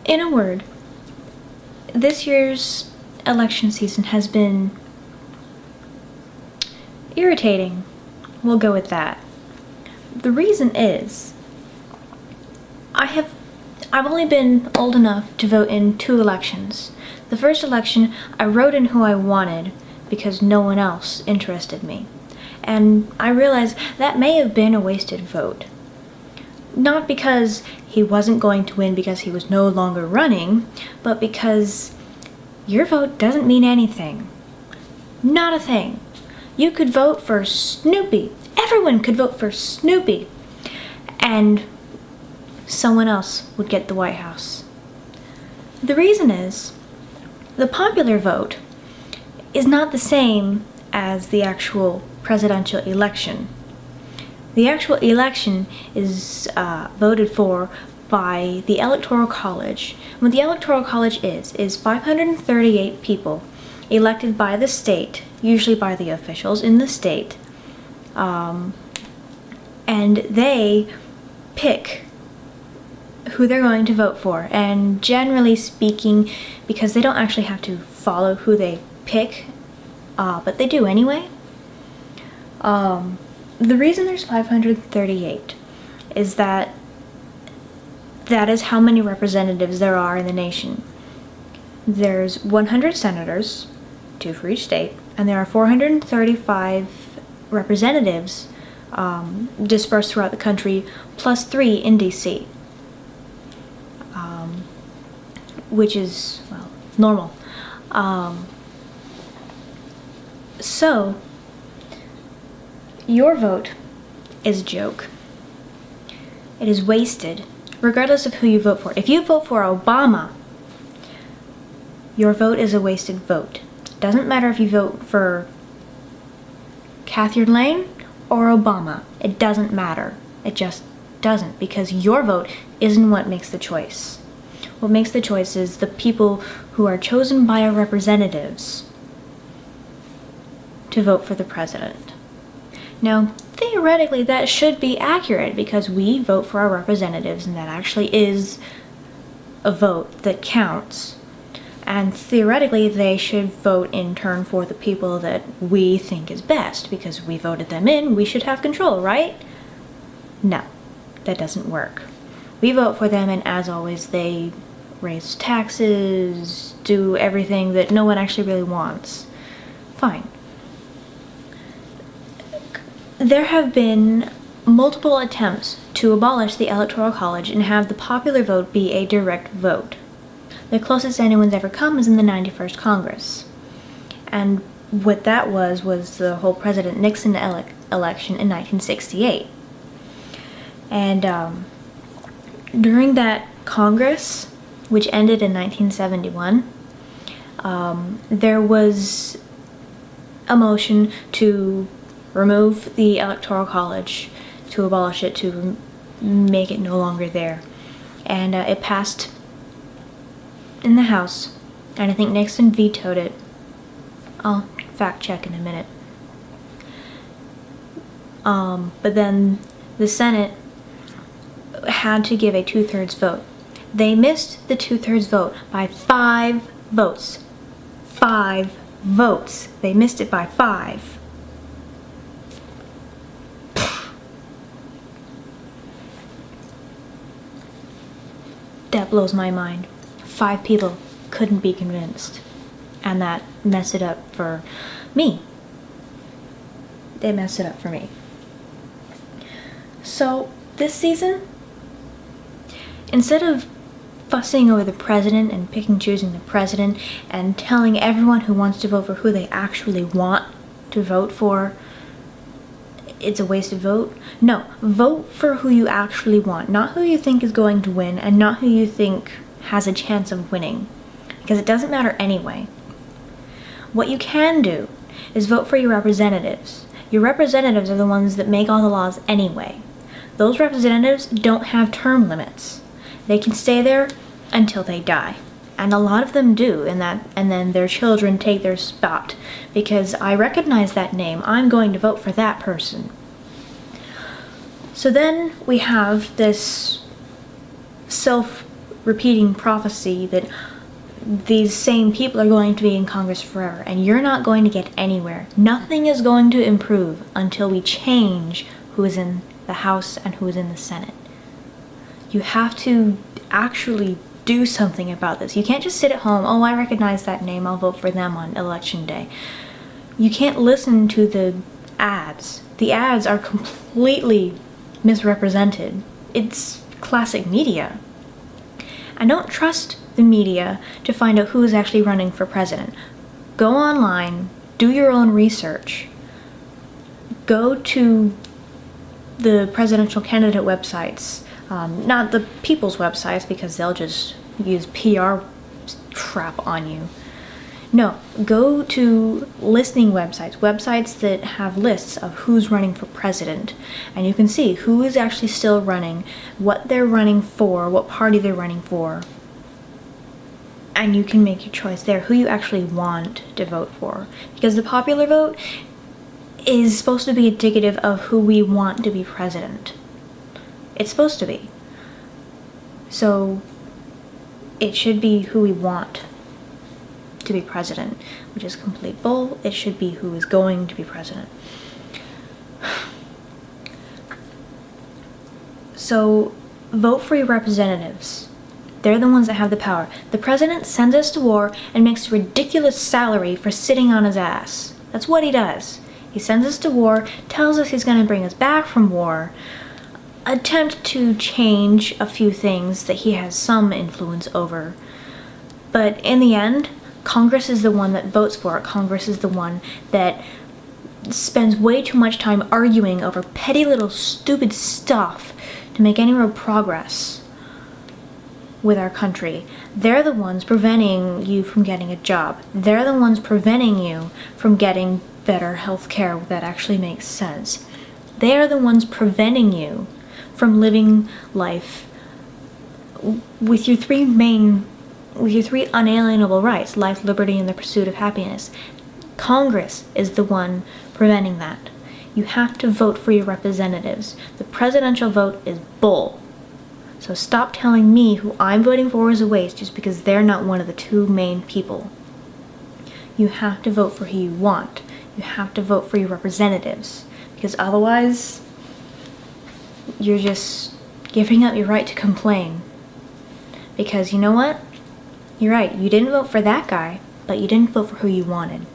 In a word, this year's election season has been irritating. We'll go with that. The reason is, I've only been old enough to vote in 2 elections. The first election, I wrote in who I wanted because no one else interested me. And I realized that may have been a wasted vote. Not because he wasn't going to win because he was no longer running, but because your vote doesn't mean anything. Not a thing. You could vote for Snoopy. Everyone could vote for Snoopy. And someone else would get the White House. The reason is, the popular vote is not the same as the actual presidential election. The actual election is voted for by the Electoral College. What the Electoral College is 538 people elected by the state, usually by the officials in the state, and they pick who they're going to vote for. And generally speaking, because they don't actually have to follow who they pick, but they do anyway. The reason there's 538 is that is how many representatives there are in the nation. There's 100 senators, 2 for each state, and there are 435 representatives dispersed throughout the country, plus 3 in DC, which is, well, normal. So, your vote is a joke. It is wasted, regardless of who you vote for. If you vote for Obama, your vote is a wasted vote. Doesn't matter if you vote for Catherine Lane or Obama. It doesn't matter. It just doesn't, because your vote isn't what makes the choice. What makes the choice is the people who are chosen by our representatives to vote for the president. Now, theoretically, that should be accurate because we vote for our representatives, and that actually is a vote that counts. And theoretically, they should vote in turn for the people that we think is best because we voted them in. We should have control, right? No, that doesn't work. We vote for them, and as always, they raise taxes, do everything that no one actually really wants. Fine. There have been multiple attempts to abolish the Electoral College and have the popular vote be a direct vote. The closest anyone's ever come is in the 91st Congress. And what that was the whole President Nixon election in 1968. And during that Congress, which ended in 1971, there was a motion to remove the Electoral College, to abolish it, to make it no longer there. And it passed in the House, and I think Nixon vetoed it. I'll fact check in a minute. But then the Senate had to give a 2/3 vote. They missed the 2/3 vote by 5 votes. 5 votes. They missed it by 5. That blows my mind. 5 people couldn't be convinced. And that messed it up for me. They messed it up for me. So, this season, instead of fussing over the president and picking choosing the president and telling everyone who wants to vote for who they actually want to vote for, it's a wasted vote. No, vote for who you actually want, not who you think is going to win and not who you think has a chance of winning, because it doesn't matter anyway. What you can do is vote for your representatives. Your representatives are the ones that make all the laws anyway. Those representatives don't have term limits. They can stay there until they die. And a lot of them do, and then their children take their spot because I recognize that name. I'm going to vote for that person. So then we have this repeating prophecy that these same people are going to be in Congress forever, and you're not going to get anywhere. Nothing is going to improve until we change who is in the House and who is in the Senate. You have to actually do something about this. You can't just sit at home, oh, I recognize that name, I'll vote for them on election day. You can't listen to the ads. The ads are completely misrepresented. It's classic media. And don't trust the media to find out who is actually running for president. Go online, do your own research. Go to the presidential candidate websites, not the people's websites, because they'll just use PR crap on you. No, go to listening websites that have lists of who's running for president, and you can see who is actually still running, what they're running for, what party they're running for, and you can make your choice there, who you actually want to vote for. Because the popular vote is supposed to be indicative of who we want to be president. It's supposed to be. So it should be who we want to be president, which is complete bull. It should be who is going to be president. So vote for your representatives. They're the ones that have the power. The president sends us to war and makes a ridiculous salary for sitting on his ass. That's what he does. He sends us to war, tells us he's going to bring us back from war, attempt to change a few things that he has some influence over. But in the end, Congress is the one that votes for it. Congress is the one that spends way too much time arguing over petty little stupid stuff to make any real progress with our country. They're the ones preventing you from getting a job. They're the ones preventing you from getting better health care that actually makes sense. They are the ones preventing you from living life with your three unalienable rights: life, liberty, and the pursuit of happiness. Congress is the one preventing that. You have to vote for your representatives. The presidential vote is bull. So stop telling me who I'm voting for is a waste just because they're not one of the two main people. You have to vote for who you want. You have to vote for your representatives, because otherwise you're just giving up your right to complain. Because you know what? You're right, you didn't vote for that guy, but you didn't vote for who you wanted.